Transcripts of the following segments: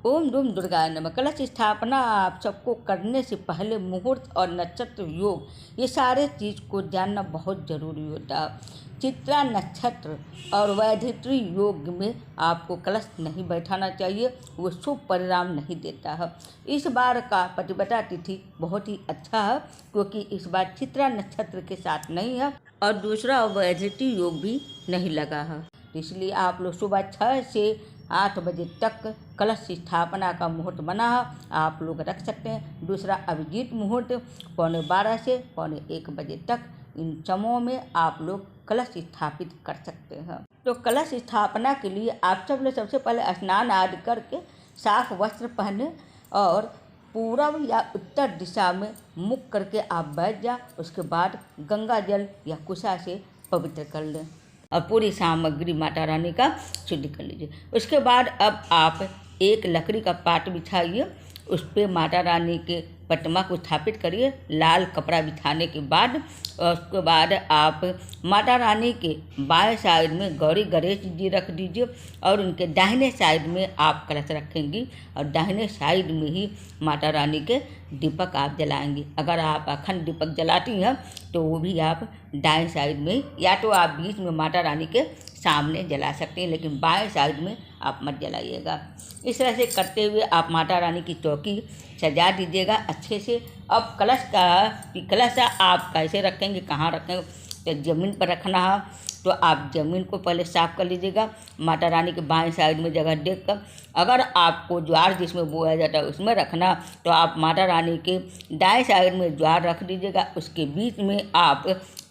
ओम डूम दुर्गाय नमः। कलश स्थापना आप सबको करने से पहले मुहूर्त और नक्षत्र योग ये सारे चीज़ को जानना बहुत ज़रूरी होता है। चित्रा नक्षत्र और वैधित्री योग में आपको कलश नहीं बैठाना चाहिए, वो शुभ परिणाम नहीं देता है। इस बार का प्रतिपदा तिथि बहुत ही अच्छा है, क्योंकि इस बार चित्रा नक्षत्र के साथ नहीं है और दूसरा वैधित्री योग भी नहीं लगा है। इसलिए आप लोग सुबह 6 से 8 बजे तक कलश स्थापना का मुहूर्त बना है, आप लोग रख सकते हैं। दूसरा अभिजीत मुहूर्त 12:15 से 1:45 बजे तक, इन समयों में आप लोग कलश स्थापित कर सकते हैं। तो कलश स्थापना के लिए आप सब लोग सबसे पहले स्नान आदि करके साफ वस्त्र पहने और पूर्व या उत्तर दिशा में मुख करके आप बैठ जाए। उसके बाद गंगा जल या कुशा से पवित्र कर लें और पूरी सामग्री माता रानी का शुद्ध कर लीजिए। उसके बाद अब आप एक लकड़ी का पाट बिछाइए, उस पर माता रानी के प्रतिमा को स्थापित करिए लाल कपड़ा बिछाने के बाद। और उसके बाद आप माता रानी के बाएं साइड में गौरी गणेश जी रख दीजिए और उनके दाहिने साइड में आप कलश रखेंगी और दाहिने साइड में ही माता रानी के दीपक आप जलाएंगी। अगर आप अखंड दीपक जलाती हैं तो वो भी आप दाएं साइड में, या तो आप बीच में माता रानी के सामने जला सकते हैं, लेकिन बाएं साइड में आप मत जलाइएगा। इस तरह से करते हुए आप माता रानी की चौकी सजा दीजिएगा अच्छे से। अब कलश आप कैसे रखेंगे, कहाँ रखेंगे, तो ज़मीन पर रखना है तो आप ज़मीन को पहले साफ़ कर लीजिएगा माता रानी के बाएं साइड में जगह देख कर। अगर आपको ज्वार जिसमें बोया जाता है उसमें रखना तो आप माता रानी के दाएं साइड में ज्वार रख दीजिएगा, उसके बीच में आप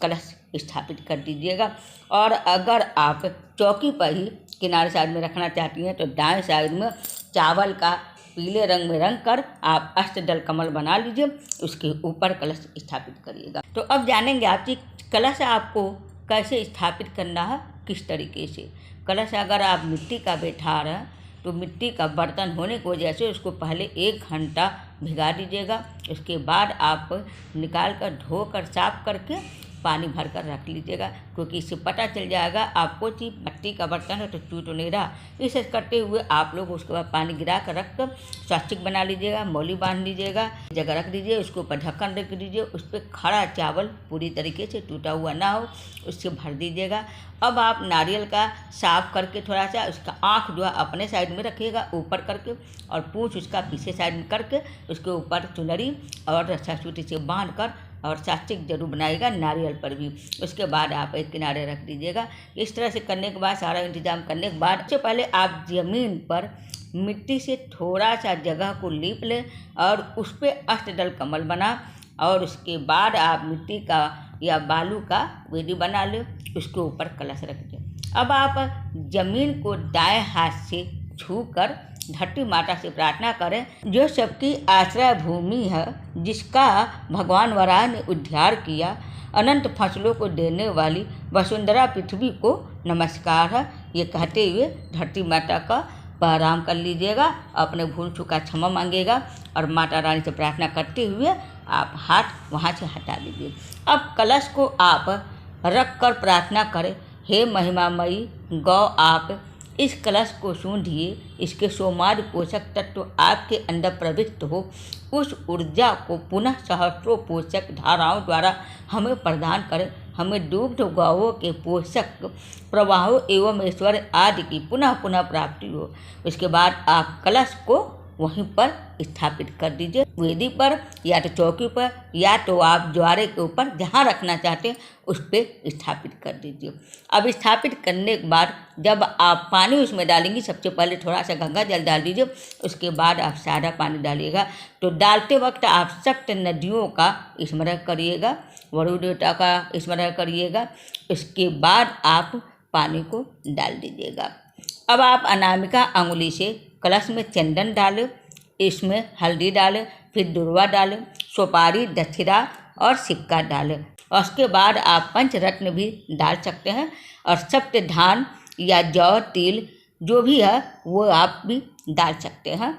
कलश स्थापित कर दीजिएगा। और अगर आप चौकी पर ही किनारे साइड में रखना चाहती हैं तो दाएं साइड में चावल का पीले रंग में रंग कर आप अष्टदल कमल बना लीजिए, उसके ऊपर कलश स्थापित करिएगा। तो अब जानेंगे आप कि कलश आपको कैसे स्थापित करना है, किस तरीके से। कलश अगर आप मिट्टी का बैठा रहे हैं तो मिट्टी का बर्तन होने की वजह से उसको पहले 1 घंटा भिगा दीजिएगा। उसके बाद आप निकाल कर धोकर साफ करके पानी भर कर रख लीजिएगा, क्योंकि इससे पता चल जाएगा आपको कि मिट्टी का बर्तन है तो चूट नहीं रहा। इसे करते हुए आप लोग उसके बाद पानी गिरा कर रख कर स्वस्तिक बना लीजिएगा, मौली बांध लीजिएगा, जगह रख दीजिए, उसके ऊपर ढक्कन रख दीजिए, उस पर खड़ा चावल पूरी तरीके से टूटा हुआ ना हो उससे भर दीजिएगा। अब आप नारियल का साफ करके थोड़ा सा उसका आँख जो है अपने साइड में रखिएगा ऊपर करके, और पूँछ उसका पीछे साइड में करके उसके ऊपर चुनरी और रस्सा सूती से बांध कर और स्वस्तिक जरूर बनाइएगा नारियल पर भी। उसके बाद आप एक किनारे रख दीजिएगा। इस तरह से करने के बाद, सारा इंतजाम करने के बाद, सबसे पहले आप ज़मीन पर मिट्टी से थोड़ा सा जगह को लीप लें और उस पर अष्टदल कमल बना, और उसके बाद आप मिट्टी का या बालू का वेदी बना लें, उसके ऊपर कलश रख दें। अब आप ज़मीन को दाएं हाथ से छू कर धरती माता से प्रार्थना करें, जो सबकी आश्रय भूमि है, जिसका भगवान वराह ने उद्धार किया, अनंत फसलों को देने वाली वसुंधरा पृथ्वी को नमस्कार है। ये कहते हुए धरती माता का प्रणाम कर लीजिएगा, अपने भूल चूक का क्षमा मांगेगा और माता रानी से प्रार्थना करते हुए आप हाथ वहाँ से हटा दीजिए। अब कलश को आप रख कर प्रार्थना करें, हे महिमामयी गौ, आप इस कलश को सूंघिए, इसके सोमार पोषक तत्व आपके अंदर प्रविष्ट हो, उस ऊर्जा को पुनः सहस्त्रों पोषक धाराओं द्वारा हमें प्रदान करें, हमें दुग्ध गौओं के पोषक प्रवाहों एवं ऐश्वर्य आदि की पुनः पुनः प्राप्ति हो। उसके बाद आप कलश को वहीं पर स्थापित कर दीजिए, वेदी पर या तो चौकी पर, या तो आप ज्वारे के ऊपर जहाँ रखना चाहते हैं उस पर स्थापित कर दीजिए। अब स्थापित करने के बाद जब आप पानी उसमें डालेंगी, सबसे पहले थोड़ा सा गंगा जल डाल दीजिए, उसके बाद आप सादा पानी डालिएगा। तो डालते वक्त आप सप्त नदियों का स्मरण करिएगा, वरुण देवता का स्मरण करिएगा, उसके बाद आप पानी को डाल दीजिएगा। अब आप अनामिका अंगुली से कलश में चंदन डालें, इसमें हल्दी डालें, फिर दुर्वा डालें, सुपारी, दक्षिणा और सिक्का डालें। और उसके बाद आप पंचरत्न भी डाल सकते हैं, और सप्त धान या जौ, तिल जो भी है वो आप भी डाल सकते हैं।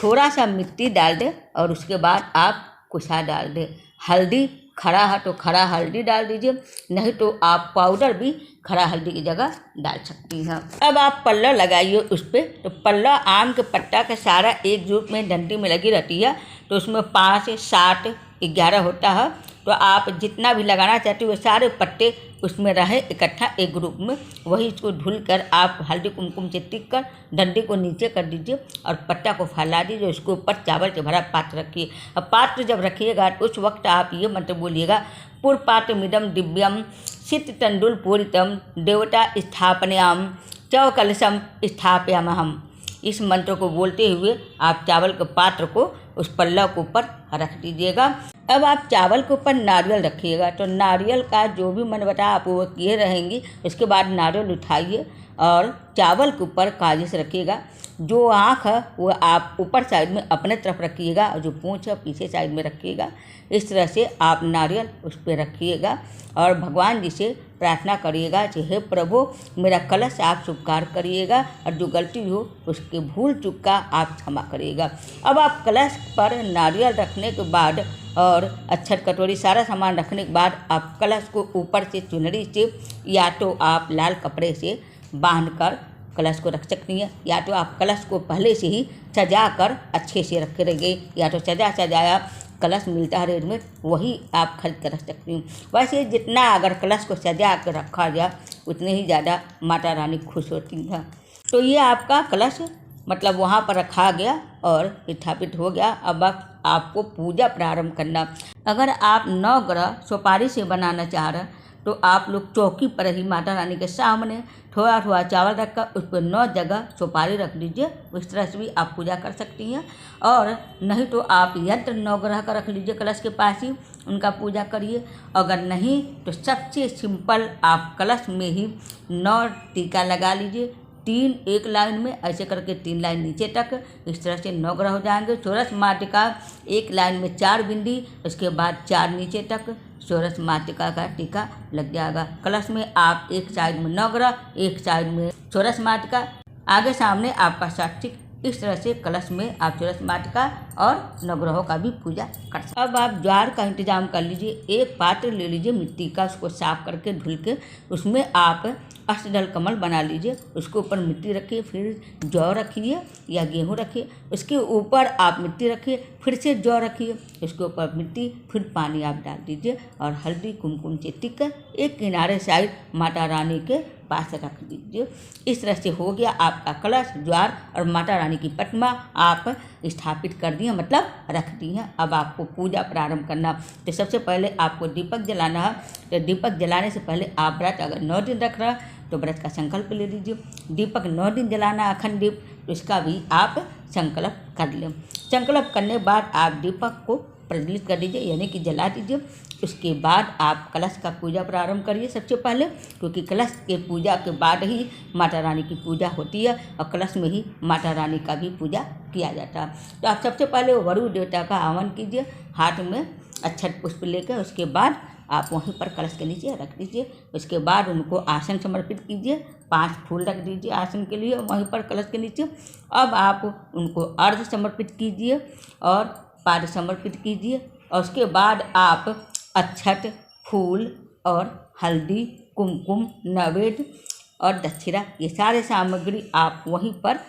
थोड़ा सा मिट्टी डाल दें और उसके बाद आप कुशा डाल दें, हल्दी खड़ा है तो खड़ा हल्दी डाल दीजिए, नहीं तो आप पाउडर भी खड़ा हल्दी की जगह डाल सकती हैं। अब आप पल्ला लगाइए उस पर। तो पल्ला आम के पत्ता का सारा एक ग्रुप में डंडी में लगी रहती है, तो उसमें 5, 7, 11 होता है। तो आप जितना भी लगाना चाहते हो वो सारे पत्ते उसमें रहे इकट्ठा एक ग्रुप में। वही इसको धुल कर आप हल्दी कुमकुम से टिक कर डंडी को नीचे कर दीजिए और पत्ता को फैला दीजिए। उसके ऊपर चावल से भरा पात्र रखिए। अब पात्र जब रखिएगा तो उस वक्त आप ये मंत्र बोलिएगा, पुरपात्रमिदं दिव्यम सित तंडुल पूरितम देवता स्थापनयाम चव कलशम स्थापयामहम। इस मंत्र को बोलते हुए आप चावल के पात्र को उस पल्ला के ऊपर रख दीजिएगा। अब आप चावल के ऊपर नारियल रखिएगा। तो नारियल का जो भी मन बता आप वो किए रहेंगी। उसके बाद नारियल उठाइए और चावल के ऊपर कागज से रखिएगा। जो आँख है वो आप ऊपर साइड में अपने तरफ रखिएगा और जो पूँछ है पीछे साइड में रखिएगा। इस तरह से आप नारियल उस पर रखिएगा और भगवान जी से प्रार्थना करिएगा कि हे प्रभु, मेरा कलश आप स्वीकार करिएगा और जो गलती हो उसके भूल चूक का आप क्षमा करिएगा। अब आप कलश पर नारियल रखने के बाद और अक्षत कटोरी सारा सामान रखने के बाद आप कलश को ऊपर से चुनरी से या तो आप लाल कपड़े से बांधकर कलश को रख सकती हैं, या तो आप कलश को पहले से ही सजा कर अच्छे से रखे रहेंगे, या तो सजाया कलश मिलता है रेडीमेड, वही आप खरीद कर रख सकती हूँ। वैसे जितना अगर कलश को सजा कर रखा जाए उतने ही ज़्यादा माता रानी खुश होती हैं। तो ये आपका कलश मतलब वहाँ पर रखा गया और स्थापित हो गया। अब आपको पूजा प्रारंभ करना। अगर आप 9 ग्रह सुपारी से बनाना चाह रहे हैं तो आप लोग चौकी पर ही माता रानी के सामने थोड़ा थोड़ा चावल रखकर उस पर 9 जगह सुपारी रख दीजिए। उस तरह से भी आप पूजा कर सकती हैं। और नहीं तो आप यंत्र 9 ग्रह का रख लीजिए कलश के पास ही, उनका पूजा करिए। अगर नहीं तो सबसे सिंपल आप कलश में ही 9 टीका लगा लीजिए, 3 एक लाइन में, ऐसे करके 3 लाइन नीचे तक। इस तरह से 9 ग्रह हो जाएंगे। चौरस माटिका एक लाइन में 4 बिंदी, उसके बाद 4 नीचे तक चौरस माटिका का टीका लग जाएगा। कलश में आप एक साइड में 9 ग्रह, एक साइड में चौरस माटिका, आगे सामने आपका सात्विक। इस तरह से कलश में आप चौरस माटिका और 9 ग्रहों का भी पूजा कर सकते। अब आप ज्वार का इंतजाम कर लीजिए। एक पात्र ले लीजिए मिट्टी का, उसको साफ करके धुल के उसमें आप अष्टदल कमल बना लीजिए। उसके ऊपर मिट्टी रखिए, फिर जौ रखिए या गेहूँ रखिए, उसके ऊपर आप मिट्टी रखिए, फिर से जौ रखिए, उसके ऊपर मिट्टी, फिर पानी आप डाल दीजिए और हल्दी कुमकुम से टिक कर एक किनारे साइड माता रानी के पास रख दीजिए। इस तरह से हो गया आपका कलश, ज्वार और माता रानी की प्रतिमा आप स्थापित कर दिए, मतलब रख दी हैं। अब आपको पूजा प्रारंभ करना। तो सबसे पहले आपको दीपक जलाना है। तो दीपक जलाने से पहले आप व्रत अगर 9 दिन रख रहा है तो व्रत का संकल्प ले लीजिए। दीपक 9 दिन जलाना अखंड दीप, तो इसका भी आप संकल्प कर लें। संकल्प करने के बाद आप दीपक को प्रज्वलित कर दीजिए, यानी कि जला दीजिए। उसके बाद आप कलश का पूजा प्रारंभ करिए सबसे पहले, क्योंकि कलश के पूजा के बाद ही माता रानी की पूजा होती है और कलश में ही माता रानी का भी पूजा किया जाता है। तो आप सबसे पहले वरुण देवता का आह्वान कीजिए, हाथ में अक्षत पुष्प लेकर। उसके बाद आप वहीं पर कलश के नीचे रख दीजिए। उसके बाद उनको आसन समर्पित कीजिए, 5 फूल रख दीजिए आसन के लिए वहीं पर कलश के नीचे। अब आप उनको अर्घ्य समर्पित कीजिए और पाद्य समर्पित कीजिए। और उसके बाद आप अक्षत, फूल और हल्दी, कुमकुम, नैवेद्य और दक्षिणा, ये सारे सामग्री आप वहीं पर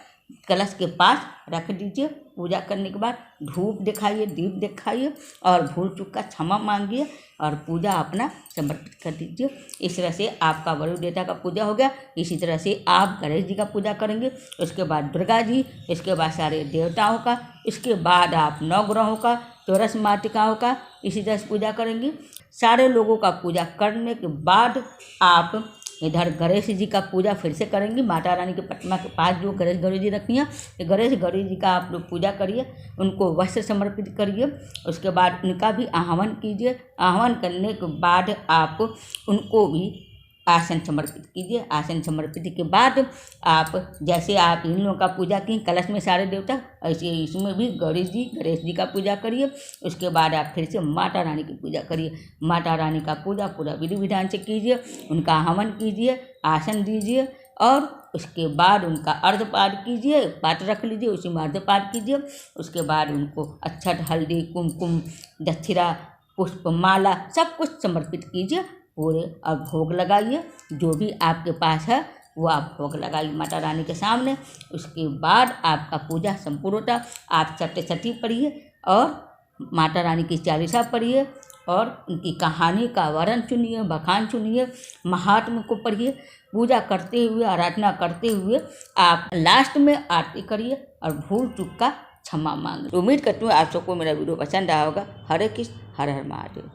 कलश के पास रख दीजिए। पूजा करने के बाद धूप दिखाइए, दीप दिखाइए और भूल चूक का क्षमा मांगिए और पूजा अपना समर्पित कर दीजिए। इस तरह से आपका वरुण देवता का पूजा हो गया। इसी तरह से आप गणेश जी का पूजा करेंगे, उसके बाद दुर्गा जी, इसके बाद सारे देवताओं का, इसके बाद आप 9 ग्रहों का, चौरस माटिकाओं का इसी तरह से पूजा करेंगे। सारे लोगों का पूजा करने के बाद आप इधर गणेश जी का पूजा फिर से करेंगी। माता रानी की प्रतिमा के पास जो गणेश जी रखी हैं, गणेश जी का आप लोग पूजा करिए, उनको वस्त्र समर्पित करिए। उसके बाद उनका भी आह्वान कीजिए। आह्वान करने के बाद आप उनको भी आसन समर्पित कीजिए। आसन समर्पित के बाद आप जैसे आप इन लोगों का पूजा की कलश में सारे देवता, ऐसे इसमें भी गणेश जी का पूजा करिए। उसके बाद आप फिर से माता रानी की पूजा करिए। माता रानी का पूजा पूरा विधि विधान से कीजिए, उनका हवन कीजिए, आसन दीजिए और उसके बाद उनका अर्घपाठ कीजिए। पात्र रख लीजिए, उसी में अर्घपाठ कीजिए। उसके बाद उनको अक्षत, हल्दी, कुमकुम, दक्षिणा पुष्पमाला सब कुछ समर्पित कीजिए पूरे और भोग लगाइए। जो भी आपके पास है वो आप भोग लगाइए माता रानी के सामने। उसके बाद आपका पूजा संपूर्ण होता। आप सप्तशती पढ़िए और माता रानी की चालीसा पढ़िए और उनकी कहानी का वर्णन सुनिए, बखान सुनिए, महात्म्य को पढ़िए। पूजा करते हुए, आराधना करते हुए आप लास्ट में आरती करिए और भूल चूक का क्षमा मांगिए। उम्मीद करती हूँ आप सबको मेरा वीडियो पसंद आया होगा। हरे कृष्ण, हर हर महादेव।